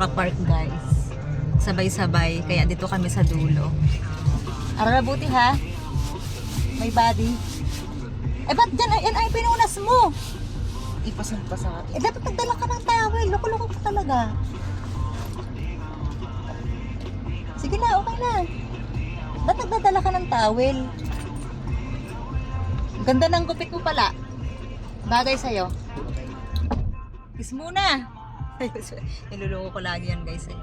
nakapark guys. Sabay-sabay, kaya dito kami sa dulo. Ara buti ha. May body. Eh ba't dyan ay pinunas mo? Ipasan pa sa atin. Eh dapat nagdala ka ng towel. Loko-loko ka talaga. Sige na, okay na. Ba't nagdadala ka ng towel? Ganda ng gupit mo pala. Bagay sa'yo. Kiss muna. Niluloko ko lagi yan guys eh.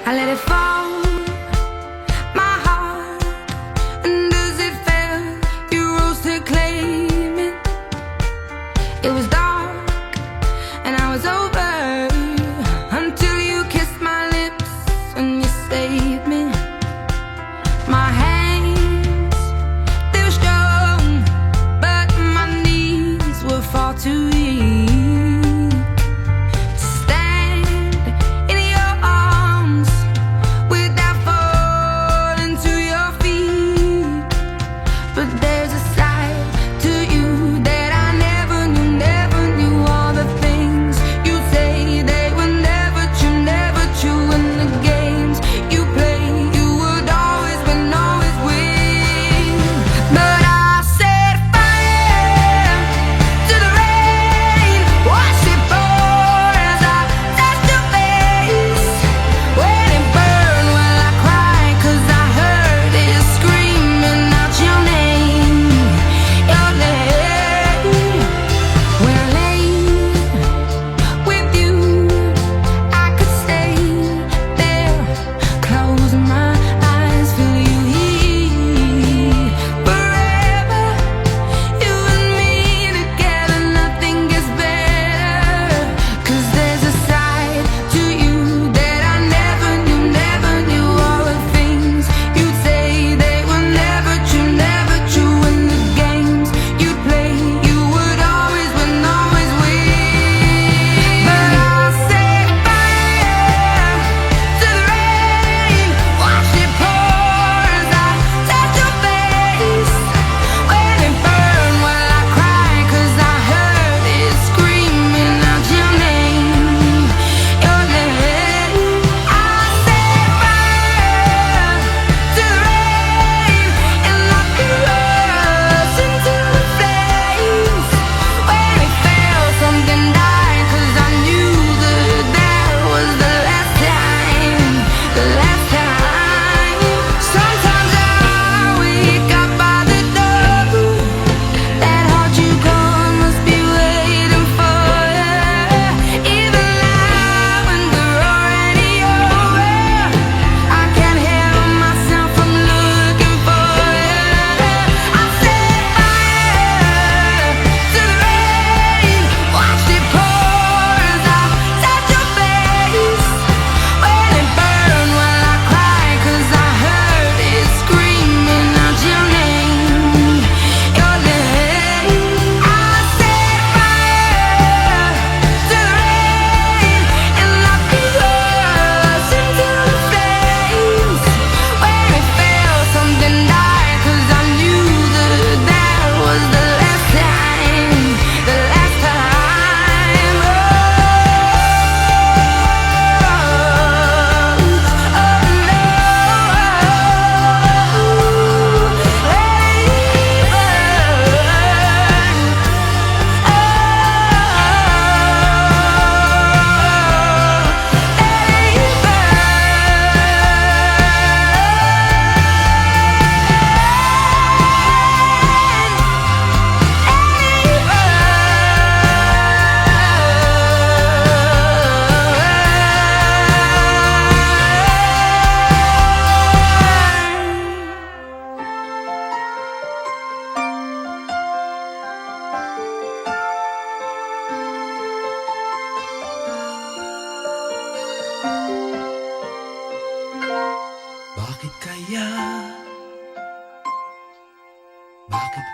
I let it fall, my heart, and as it fell, you rose to claim it. It was dark, and I was over, until you kissed my lips and you saved me. My hands, they were strong, but my knees were far too weak.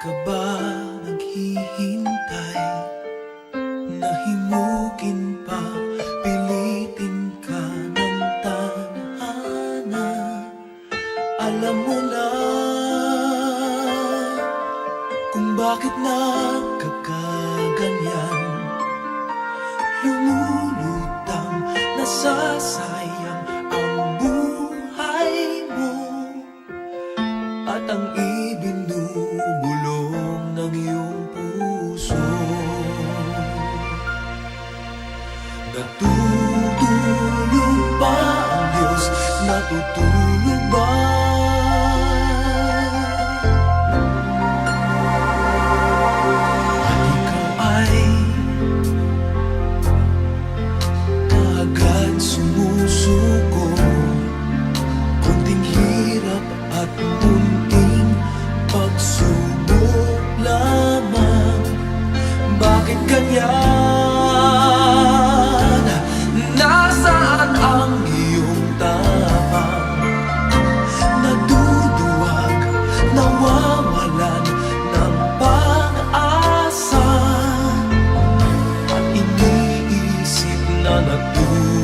ka ba naghihintay? Nahimukin pa, pilitin ka ng tadhana. Alam mo na kung bakit nagkakaganyan. Lumulutang, nasasayang ang buhay mo at ang ibinubulong ng iyong puso. Natutulog ba ang Diyos? Natutulog ba? At ikaw ay kaagad sumusuko. Kunting hirap at munting pagsubok lamang. Bakit ganyan? Nasaan ang iyong tapang? Naduduwag, nawawalan ng pag-asa, at iniisip na natulog